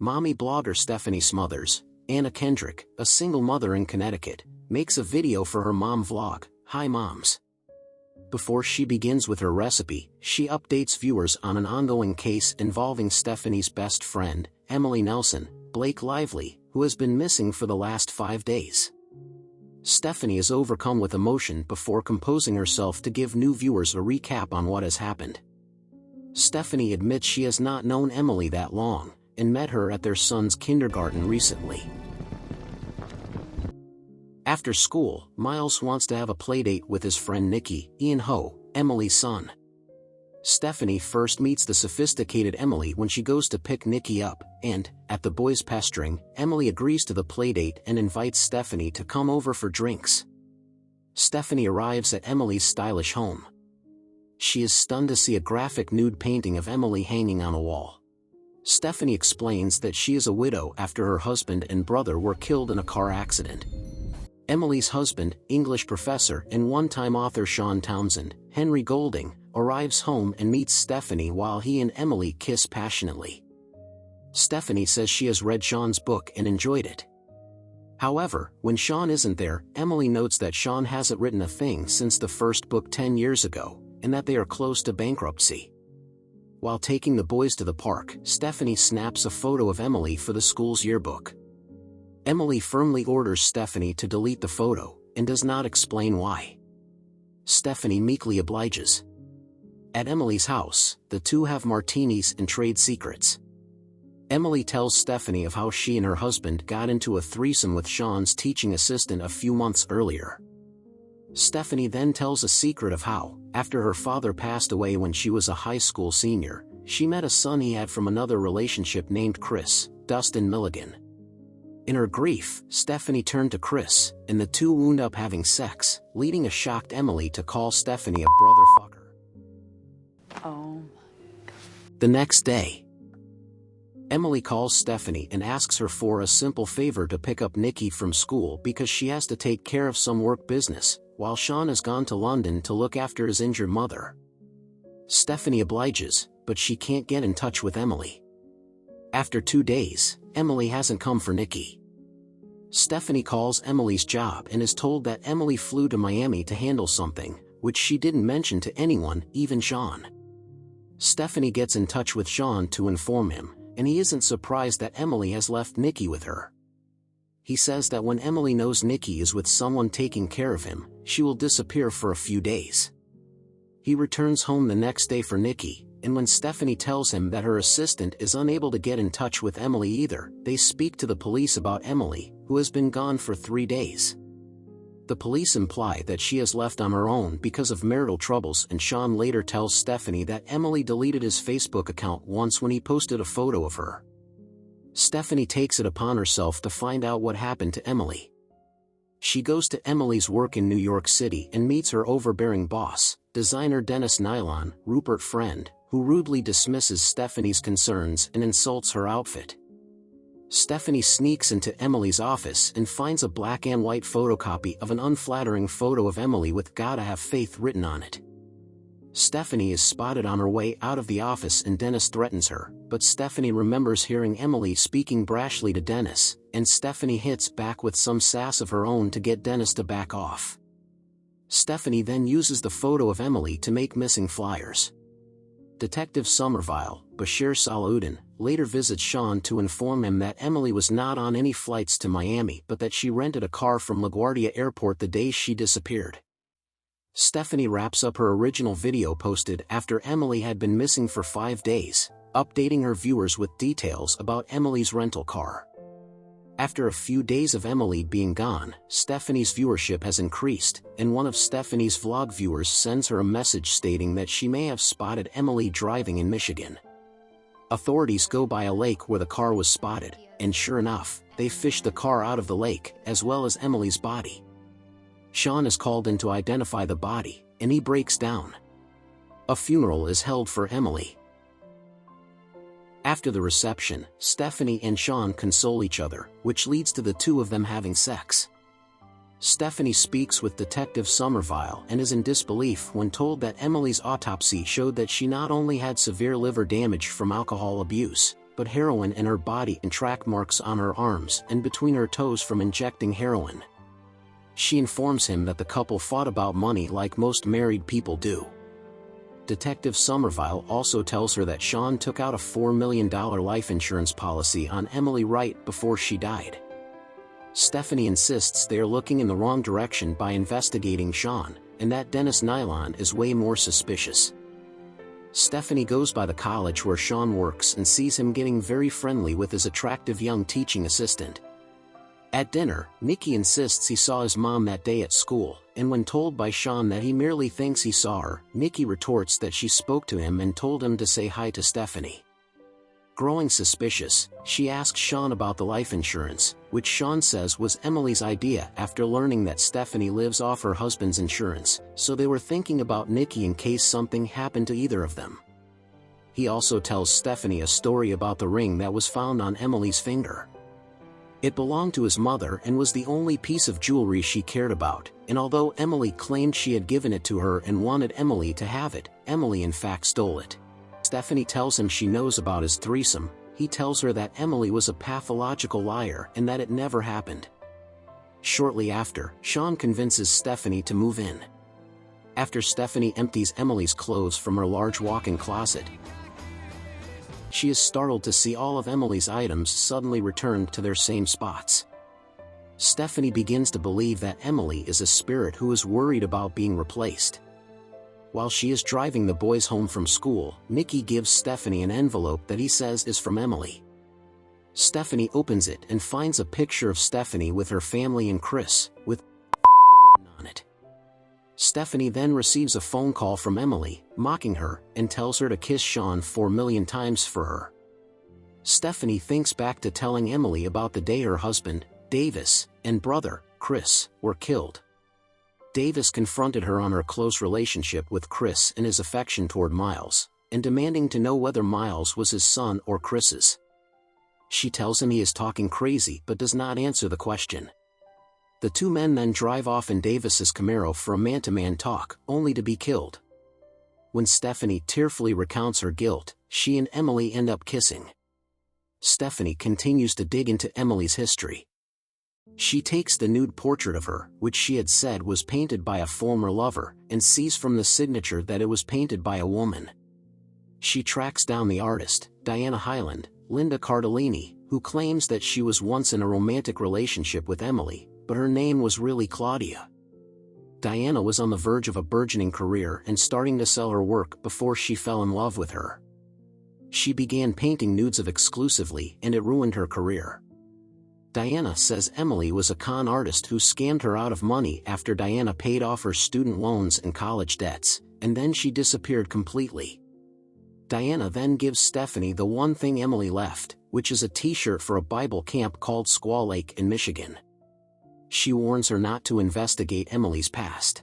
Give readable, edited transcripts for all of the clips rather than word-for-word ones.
Mommy blogger Stephanie Smothers, Anna Kendrick, a single mother in Connecticut, makes a video for her mom vlog, Hi Moms. Before she begins with her recipe, she updates viewers on an ongoing case involving Stephanie's best friend, Emily Nelson, Blake Lively, who has been missing for the last 5 days. Stephanie is overcome with emotion before composing herself to give new viewers a recap on what has happened. Stephanie admits she has not known Emily that long, and met her at their son's kindergarten recently. After school, Miles wants to have a playdate with his friend Nikki, inie, Emily's son. Stephanie first meets the sophisticated Emily when she goes to pick Nikki up, and, at the boys' pestering, Emily agrees to the playdate and invites Stephanie to come over for drinks. Stephanie arrives at Emily's stylish home. She is stunned to see a graphic nude painting of Emily hanging on a wall. Stephanie explains that she is a widow after her husband and brother were killed in a car accident. Emily's husband, English professor and one-time author Sean Townsend, Henry Golding, arrives home and meets Stephanie while he and Emily kiss passionately. Stephanie says she has read Sean's book and enjoyed it. However, when Sean isn't there, Emily notes that Sean hasn't written a thing since the first book 10 years ago, and that they are close to bankruptcy. While taking the boys to the park, Stephanie snaps a photo of Emily for the school's yearbook. Emily firmly orders Stephanie to delete the photo, and does not explain why. Stephanie meekly obliges. At Emily's house, the two have martinis and trade secrets. Emily tells Stephanie of how she and her husband got into a threesome with Sean's teaching assistant a few months earlier. Stephanie then tells a secret of how, after her father passed away when she was a high school senior, she met a son he had from another relationship named Chris, Dustin Milligan. In her grief, Stephanie turned to Chris, and the two wound up having sex, leading a shocked Emily to call Stephanie a brother fucker. Oh. The next day, Emily calls Stephanie and asks her for a simple favor to pick up Nikki from school because she has to take care of some work business, while Sean has gone to London to look after his injured mother. Stephanie obliges, but she can't get in touch with Emily. After 2 days, Emily hasn't come for Nikki. Stephanie calls Emily's job and is told that Emily flew to Miami to handle something, which she didn't mention to anyone, even Sean. Stephanie gets in touch with Sean to inform him, and he isn't surprised that Emily has left Nikki with her. He says that when Emily knows Nikki is with someone taking care of him, she will disappear for a few days. He returns home the next day for Nikki, and when Stephanie tells him that her assistant is unable to get in touch with Emily either, they speak to the police about Emily, who has been gone for 3 days. The police imply that she has left on her own because of marital troubles, and Sean later tells Stephanie that Emily deleted his Facebook account once when he posted a photo of her. Stephanie takes it upon herself to find out what happened to Emily. She goes to Emily's work in New York City and meets her overbearing boss, designer Dennis Nylon, Rupert Friend, who rudely dismisses Stephanie's concerns and insults her outfit. Stephanie sneaks into Emily's office and finds a black and white photocopy of an unflattering photo of Emily with "Gotta have faith" written on it. Stephanie is spotted on her way out of the office and Dennis threatens her, but Stephanie remembers hearing Emily speaking brashly to Dennis, and Stephanie hits back with some sass of her own to get Dennis to back off. Stephanie then uses the photo of Emily to make missing flyers. Detective Somerville, Bashir Salahuddin, later visits Sean to inform him that Emily was not on any flights to Miami but that she rented a car from LaGuardia Airport the day she disappeared. Stephanie wraps up her original video posted after Emily had been missing for 5 days, updating her viewers with details about Emily's rental car. After a few days of Emily being gone, Stephanie's viewership has increased, and one of Stephanie's vlog viewers sends her a message stating that she may have spotted Emily driving in Michigan. Authorities go by a lake where the car was spotted, and sure enough, they fish the car out of the lake, as well as Emily's body. Sean is called in to identify the body, and he breaks down. A funeral is held for Emily. After the reception, Stephanie and Sean console each other, which leads to the two of them having sex. Stephanie speaks with Detective Somerville and is in disbelief when told that Emily's autopsy showed that she not only had severe liver damage from alcohol abuse, but heroin in her body and track marks on her arms and between her toes from injecting heroin. She informs him that the couple fought about money like most married people do. Detective Somerville also tells her that Sean took out a $4 million life insurance policy on Emily right before she died. Stephanie insists they are looking in the wrong direction by investigating Sean, and that Dennis Nylon is way more suspicious. Stephanie goes by the college where Sean works and sees him getting very friendly with his attractive young teaching assistant. At dinner, Nikki insists he saw his mom that day at school, and when told by Sean that he merely thinks he saw her, Nikki retorts that she spoke to him and told him to say hi to Stephanie. Growing suspicious, she asks Sean about the life insurance, which Sean says was Emily's idea after learning that Stephanie lives off her husband's insurance, so they were thinking about Nikki in case something happened to either of them. He also tells Stephanie a story about the ring that was found on Emily's finger. It belonged to his mother and was the only piece of jewelry she cared about, and although Emily claimed she had given it to her and wanted Emily to have it, Emily in fact stole it. Stephanie tells him she knows about his threesome. He tells her that Emily was a pathological liar and that it never happened. Shortly after, Sean convinces Stephanie to move in. After Stephanie empties Emily's clothes from her large walk-in closet, she is startled to see all of Emily's items suddenly returned to their same spots. Stephanie begins to believe that Emily is a spirit who is worried about being replaced. While she is driving the boys home from school, Nikki gives Stephanie an envelope that he says is from Emily. Stephanie opens it and finds a picture of Stephanie with her family and Chris, with written on it. Stephanie then receives a phone call from Emily, mocking her, and tells her to kiss Sean 4 million times for her. Stephanie thinks back to telling Emily about the day her husband, Davis, and brother, Chris, were killed. Davis confronted her on her close relationship with Chris and his affection toward Miles, and demanding to know whether Miles was his son or Chris's. She tells him he is talking crazy but does not answer the question. The two men then drive off in Davis's Camaro for a man-to-man talk, only to be killed. When Stephanie tearfully recounts her guilt, she and Emily end up kissing. Stephanie continues to dig into Emily's history. She takes the nude portrait of her, which she had said was painted by a former lover, and sees from the signature that it was painted by a woman. She tracks down the artist, Diana Hyland, Linda Cardellini, who claims that she was once in a romantic relationship with Emily, but her name was really Claudia. Diana was on the verge of a burgeoning career and starting to sell her work before she fell in love with her. She began painting nudes of exclusively, and it ruined her career. Diana says Emily was a con artist who scammed her out of money after Diana paid off her student loans and college debts, and then she disappeared completely. Diana then gives Stephanie the one thing Emily left, which is a t-shirt for a Bible camp called Squaw Lake in Michigan. She warns her not to investigate Emily's past.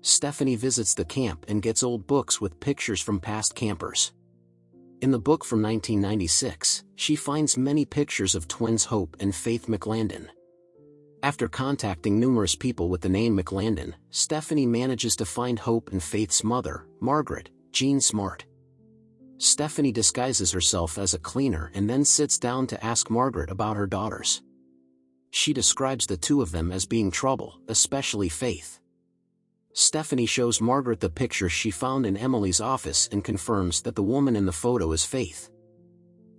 Stephanie visits the camp and gets old books with pictures from past campers. In the book from 1996, she finds many pictures of twins Hope and Faith McLandon. After contacting numerous people with the name McLandon, Stephanie manages to find Hope and Faith's mother, Margaret, Jean Smart. Stephanie disguises herself as a cleaner and then sits down to ask Margaret about her daughters. She describes the two of them as being trouble, especially Faith. Stephanie shows Margaret the picture she found in Emily's office and confirms that the woman in the photo is Faith.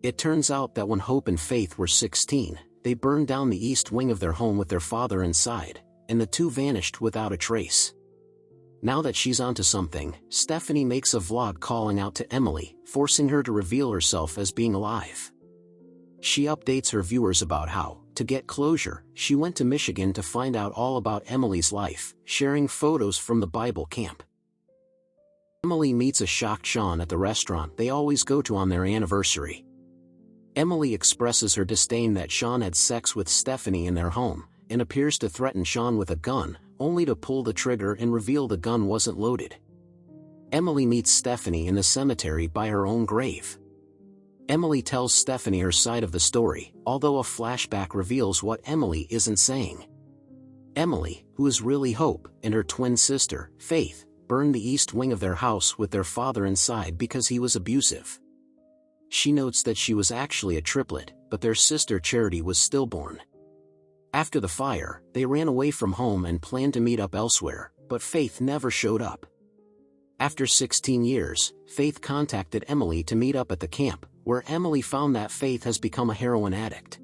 It turns out that when Hope and Faith were 16, they burned down the east wing of their home with their father inside, and the two vanished without a trace. Now that she's onto something, Stephanie makes a vlog calling out to Emily, forcing her to reveal herself as being alive. She updates her viewers about how, to get closure, she went to Michigan to find out all about Emily's life, sharing photos from the Bible camp. Emily meets a shocked Sean at the restaurant they always go to on their anniversary. Emily expresses her disdain that Sean had sex with Stephanie in their home, and appears to threaten Sean with a gun, only to pull the trigger and reveal the gun wasn't loaded. Emily meets Stephanie in the cemetery by her own grave. Emily tells Stephanie her side of the story, although a flashback reveals what Emily isn't saying. Emily, who is really Hope, and her twin sister, Faith, burned the east wing of their house with their father inside because he was abusive. She notes that she was actually a triplet, but their sister Charity was stillborn. After the fire, they ran away from home and planned to meet up elsewhere, but Faith never showed up. After 16 years, Faith contacted Emily to meet up at the camp, where Emily found that Faith has become a heroin addict.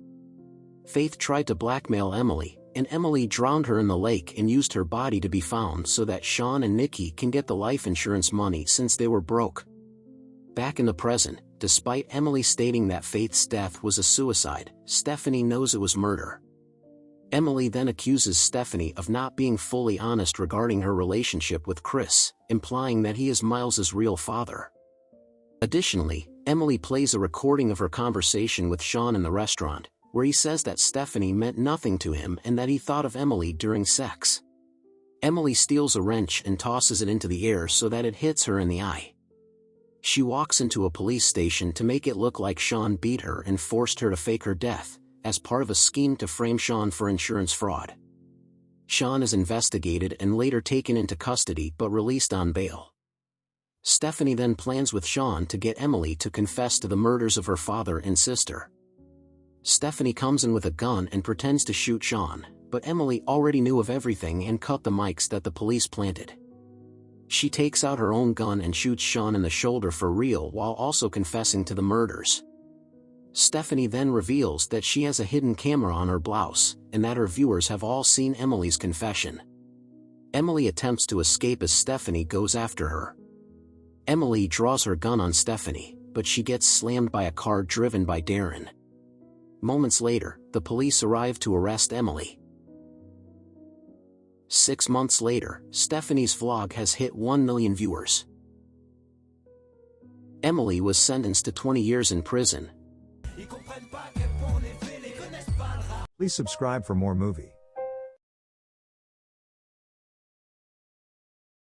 Faith tried to blackmail Emily, and Emily drowned her in the lake and used her body to be found so that Sean and Nikki can get the life insurance money since they were broke. Back in the present, despite Emily stating that Faith's death was a suicide, Stephanie knows it was murder. Emily then accuses Stephanie of not being fully honest regarding her relationship with Chris, implying that he is Miles's real father. Additionally, Emily plays a recording of her conversation with Sean in the restaurant, where he says that Stephanie meant nothing to him and that he thought of Emily during sex. Emily steals a wrench and tosses it into the air so that it hits her in the eye. She walks into a police station to make it look like Sean beat her and forced her to fake her death, as part of a scheme to frame Sean for insurance fraud. Sean is investigated and later taken into custody but released on bail. Stephanie then plans with Sean to get Emily to confess to the murders of her father and sister. Stephanie comes in with a gun and pretends to shoot Sean, but Emily already knew of everything and cut the mics that the police planted. She takes out her own gun and shoots Sean in the shoulder for real while also confessing to the murders. Stephanie then reveals that she has a hidden camera on her blouse, and that her viewers have all seen Emily's confession. Emily attempts to escape as Stephanie goes after her. Emily draws her gun on Stephanie, but she gets slammed by a car driven by Darren. Moments later, the police arrive to arrest Emily. 6 months later, Stephanie's vlog has hit 1 million viewers. Emily was sentenced to 20 years in prison. Please subscribe for more movie